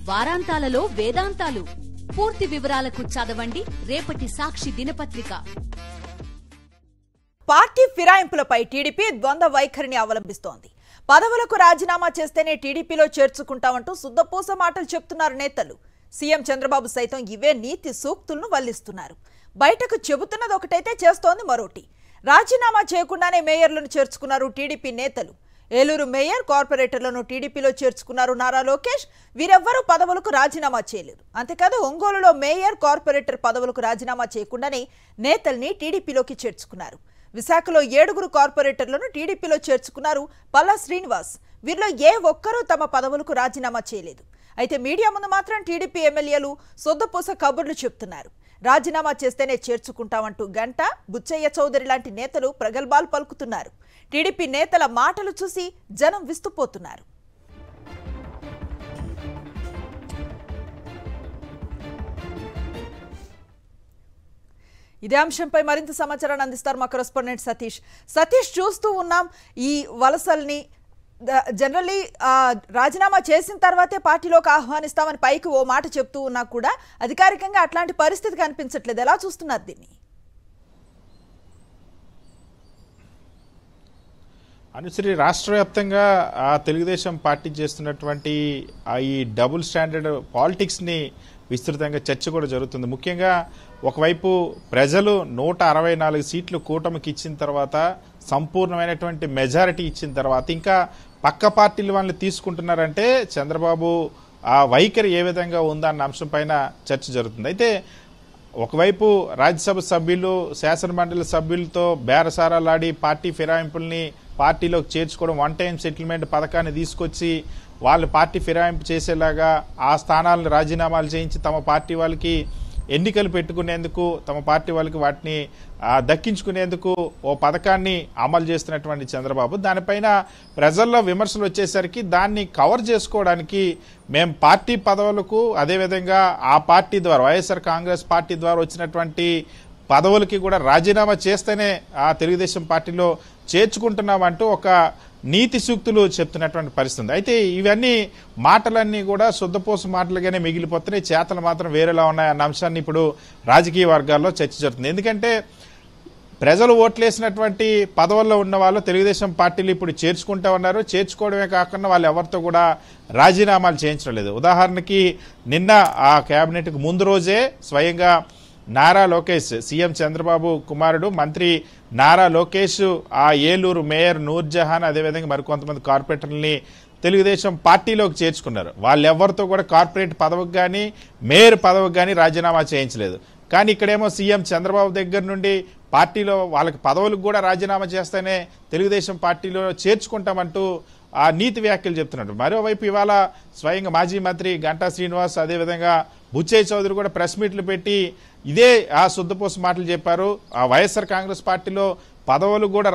వారాంతాలలో వేదాంతాలు. పూర్తి వివరాలకు చదవండి రేపటి సాక్షి దినపత్రిక. పార్టీ ఫిరాయింపులపై టీడీపీ ద్వంద్వ వైఖరిని అవలంబిస్తోంది. పదవులకు రాజీనామా చేస్తేనే టీడీపీలో చేర్చుకుంటామంటూ సుద్దపూస మాటలు చెప్తున్నారు నేతలు. సీఎం చంద్రబాబు సైతం ఇవే నీతి సూక్తులను వల్లిస్తున్నారు. బయటకు చెబుతున్నది ఒకటైతే చేస్తోంది మరోటి. రాజీనామా చేయకుండానే మేయర్లను చేర్చుకున్నారు టీడీపీ నేతలు. ఏలూరు మేయర్, కార్పొరేటర్లను టీడీపీలో చేర్చుకున్నారు నారా లోకేష్. వీరెవ్వరూ పదవులకు రాజీనామా చేయలేదు. అంతేకాదు ఒంగోలులో మేయర్, కార్పొరేటర్ పదవులకు రాజీనామా చేయకుండానే నేతల్ని టీడీపీలోకి చేర్చుకున్నారు. విశాఖలో 7 కార్పొరేటర్లను టీడీపీలో చేర్చుకున్నారు పల్లా శ్రీనివాస్. వీరిలో ఏ ఒక్కరూ తమ పదవులకు రాజీనామా చేయలేదు. అయితే మీడియా ముందు మాత్రం టీడీపీ ఎమ్మెల్యేలు సొద్దపూస కబుర్లు చెప్తున్నారు. రాజీనామా చేస్తేనే చేర్చుకుంటామంటూ గంటా, బుచ్చయ్య చౌదరి లాంటి నేతలు ప్రగల్భాలు పలుకుతున్నారు. టీడీపీ నేతల మాటలు చూసి జనం విస్తుపోతున్నారు. ఇదే అంశంపై మరింత సమాచారాన్ని అందిస్తారు మా కరెస్పాండెంట్ సతీష్. చూస్తూ ఉన్నాం ఈ వలసల్ని. జనరల్లీ రాజీనామా చేసిన తర్వాతే పార్టీలోకి ఆహ్వానిస్తామని పైకి ఓ మాట చెప్తూ ఉన్నా కూడా అధికారికంగా అట్లాంటి పరిస్థితి కనిపించట్లేదు. ఎలా చూస్తున్నారు దీన్ని? అనుశ్రీ, రాష్ట్ర వ్యాప్తంగా తెలుగుదేశం పార్టీ చేస్తున్నటువంటి ఈ డబుల్ స్టాండర్డ్ పాలిటిక్స్ని విస్తృతంగా చర్చ కూడా జరుగుతుంది. ముఖ్యంగా ఒకవైపు ప్రజలు 164 సీట్లు కూటమికి ఇచ్చిన తర్వాత, సంపూర్ణమైనటువంటి మెజారిటీ ఇచ్చిన తర్వాత ఇంకా పక్క పార్టీల వాళ్ళని తీసుకుంటున్నారంటే చంద్రబాబు ఆ వైఖరి ఏ విధంగా ఉందన్న అంశం పైన చర్చ జరుగుతుంది. అయితే ఒకవైపు రాజ్యసభ సభ్యులు, శాసనమండలి సభ్యులతో బేరసారాలాడి పార్టీ ఫిరాయింపుల్ని పార్టీలోకి చేర్చుకోవడం, వన్ టైం సెటిల్మెంట్ పథకాన్ని తీసుకొచ్చి వాళ్ళు పార్టీ ఫిరాయింపు చేసేలాగా ఆ స్థానాలను రాజీనామాలు చేయించి తమ పార్టీ వాళ్ళకి ఎన్నికలు పెట్టుకునేందుకు, తమ పార్టీ వాళ్ళకి వాటిని దక్కించుకునేందుకు ఓ పథకాన్ని అమలు చేస్తున్నటువంటి చంద్రబాబు దానిపైన ప్రజల్లో విమర్శలు వచ్చేసరికి దాన్ని కవర్ చేసుకోవడానికి మేము పార్టీ పదవులకు, అదేవిధంగా ఆ పార్టీ ద్వారా వైఎస్ఆర్ కాంగ్రెస్ పార్టీ ద్వారా వచ్చినటువంటి పదవులకి కూడా రాజీనామా చేస్తేనే ఆ తెలుగుదేశం పార్టీలో చేర్చుకుంటున్నామంటూ ఒక నీతి సూక్తులు చెప్తున్నటువంటి పరిస్థితి. అయితే ఇవన్నీ మాటలన్నీ కూడా శుద్ధపోసు మాటలుగానే మిగిలిపోతున్నాయి, చేతలు మాత్రం వేరేలా ఉన్నాయన్న అంశాన్ని ఇప్పుడు రాజకీయ వర్గాల్లో చర్చ జరుగుతుంది. ఎందుకంటే ప్రజలు ఓట్లేసినటువంటి పదవుల్లో ఉన్న వాళ్ళు తెలుగుదేశం పార్టీలు ఇప్పుడు చేర్చుకుంటా ఉన్నారు. చేర్చుకోవడమే కాకుండా వాళ్ళు ఎవరితో కూడా రాజీనామాలు చేయించడం లేదు. ఉదాహరణకి నిన్న ఆ కేబినెట్కు ముందు రోజే స్వయంగా నారా లోకేష్, సీఎం చంద్రబాబు కుమారుడు మంత్రి నారా లోకేష్ ఆ ఏలూరు మేయర్ నూర్జహాన్, అదేవిధంగా మరికొంతమంది కార్పొరేటర్లని తెలుగుదేశం పార్టీలోకి చేర్చుకున్నారు. వాళ్ళెవరితో కూడా కార్పొరేట్ పదవికి కానీ మేయర్ పదవికి కానీ రాజీనామా చేయించలేదు. కానీ ఇక్కడేమో సీఎం చంద్రబాబు దగ్గర నుండి పార్టీలో వాళ్ళకి పదవులకు కూడా రాజీనామా చేస్తేనే తెలుగుదేశం పార్టీలో చేర్చుకుంటామంటూ ఆ నీతి వ్యాఖ్యలు చెప్తున్నారు. మరోవైపు ఇవాళ స్వయంగా మాజీ మంత్రి గంటా శ్రీనివాస్, అదేవిధంగా బుచ్చయ్య చౌదరి కూడా ప్రెస్ మీట్లు పెట్టి ఇదే ఆ శుద్ధపోసు మాటలు చెప్పారు. ఆ వైఎస్ఆర్ కాంగ్రెస్ పార్టీలో పదవులు కూడా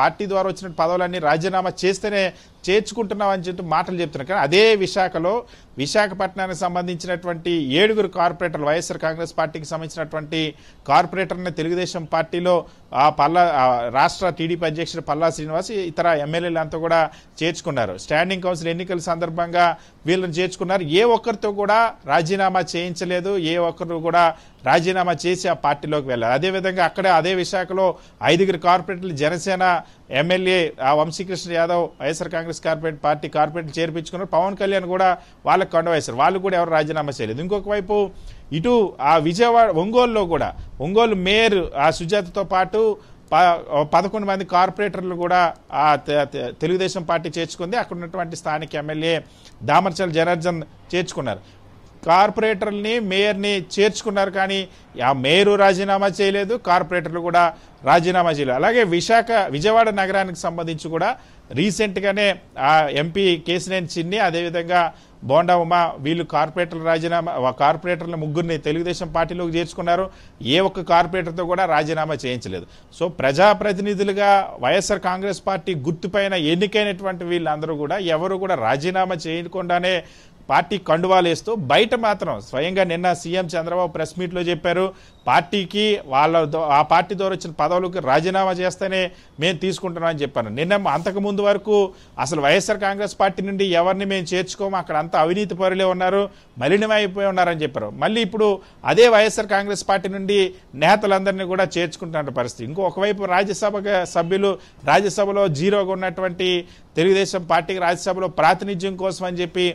పార్టీ ద్వారా వచ్చిన పదవులన్నీ రాజీనామా చేస్తేనే చేర్చుకుంటున్నామని చెప్పి మాటలు చెప్తున్నారు. కానీ అదే విశాఖపట్నానికి సంబంధించినటువంటి 7 కార్పొరేటర్లు, వైఎస్ఆర్ కాంగ్రెస్ పార్టీకి సంబంధించినటువంటి కార్పొరేటర్ని తెలుగుదేశం పార్టీలో రాష్ట్ర టీడీపీ అధ్యక్షుడు పల్లా శ్రీనివాస్, ఇతర ఎమ్మెల్యేలంతా కూడా చేర్చుకున్నారు. స్టాండింగ్ కౌన్సిల్ ఎన్నికల సందర్భంగా వీళ్ళని చేర్చుకున్నారు. ఏ ఒక్కరితో కూడా రాజీనామా చేయించలేదు, ఏ ఒక్కరు కూడా రాజీనామా చేసి ఆ పార్టీలోకి వెళ్ళారు. అదేవిధంగా అక్కడే అదే విశాఖలో 5 కార్పొరేటర్లు జనసేన ఎమ్మెల్యే వంశీకృష్ణ యాదవ్ వైఎస్ఆర్ కాంగ్రెస్ పార్టీ కార్పొరేటర్లు చేర్పించుకున్నారు. పవన్ కళ్యాణ్ కూడా వాళ్ళకి కండవేశారు. వాళ్ళు కూడా ఎవరు రాజీనామా చేయలేదు. ఇంకొక వైపు ఇటు ఆ విజయవాడ ఒంగోలు మేయర్ ఆ సుజాతతో పాటు 11 మంది కార్పొరేటర్లు కూడా ఆ తెలుగుదేశం పార్టీ చేర్చుకుంది. అక్కడ ఉన్నటువంటి స్థానిక ఎమ్మెల్యే దామర్చల్ జనార్దన్ చేర్చుకున్నారు. కార్పొరేటర్ని, మేయర్ని చేర్చుకున్నారు. కానీ ఆ మేయరు రాజీనామా చేయలేదు, కార్పొరేటర్లు కూడా రాజీనామా చేయలేదు. అలాగే విజయవాడ నగరానికి సంబంధించి కూడా రీసెంట్గానే ఆ ఎంపీ కేసినేని చిన్ని, అదేవిధంగా బోండా ఉమా వీళ్ళు కార్పొరేటర్ల 3 తెలుగుదేశం పార్టీలోకి చేర్చుకున్నారు. ఏ ఒక్క కార్పొరేటర్తో కూడా రాజీనామా చేయించలేదు. సో ప్రజాప్రతినిధులుగా వైఎస్ఆర్ కాంగ్రెస్ పార్టీ గుర్తుపైన ఎన్నికైనటువంటి వీళ్ళందరూ కూడా ఎవరు కూడా రాజీనామా చేయకుండానే పార్టీ కండువాలేస్తూ బయట మాత్రం స్వయంగా నిన్న సీఎం చంద్రబాబు ప్రెస్ మీట్లో చెప్పారు, పార్టీకి ఆ పార్టీ ద్వారా వచ్చిన పదవులకు రాజీనామా చేస్తేనే మేము తీసుకుంటున్నామని చెప్పాను. నిన్న అంతకుముందు వరకు అసలు వైఎస్ఆర్ కాంగ్రెస్ పార్టీ నుండి ఎవరిని మేము చేర్చుకోము, అక్కడ అంతా అవినీతి పరులే ఉన్నారు, మలినమైపోయి ఉన్నారని చెప్పారు. మళ్ళీ ఇప్పుడు అదే వైఎస్ఆర్ కాంగ్రెస్ పార్టీ నుండి నేతలందరినీ కూడా చేర్చుకుంటున్న పరిస్థితి. ఒకవైపు రాజ్యసభ సభ్యులు రాజ్యసభలో జీరోగా ఉన్నటువంటి తెలుగుదేశం పార్టీకి రాజ్యసభలో ప్రాతినిధ్యం కోసం అని చెప్పి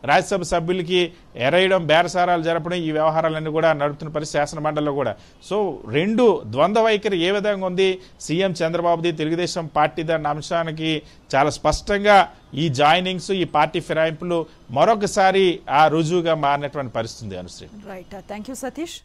రాజ్యసభ సభ్యులకి ఎరేయడం, బేరసారాలు జరపడం, ఈ వ్యవహారాలన్నీ కూడా నడుపుతున్న పరిస్థితి శాసన మండలిలో కూడా. సో రెండు ద్వంద్వ వైఖరి ఏ విధంగా ఉంది సీఎం చంద్రబాబుది, తెలుగుదేశం పార్టీది అన్న అంశానికి చాలా స్పష్టంగా ఈ జాయినింగ్స్, ఈ పార్టీ ఫిరాయింపులు మరొకసారి ఆ రుజువుగా మారినటువంటి పరిస్థితి Anusri. Right, thank you Satish.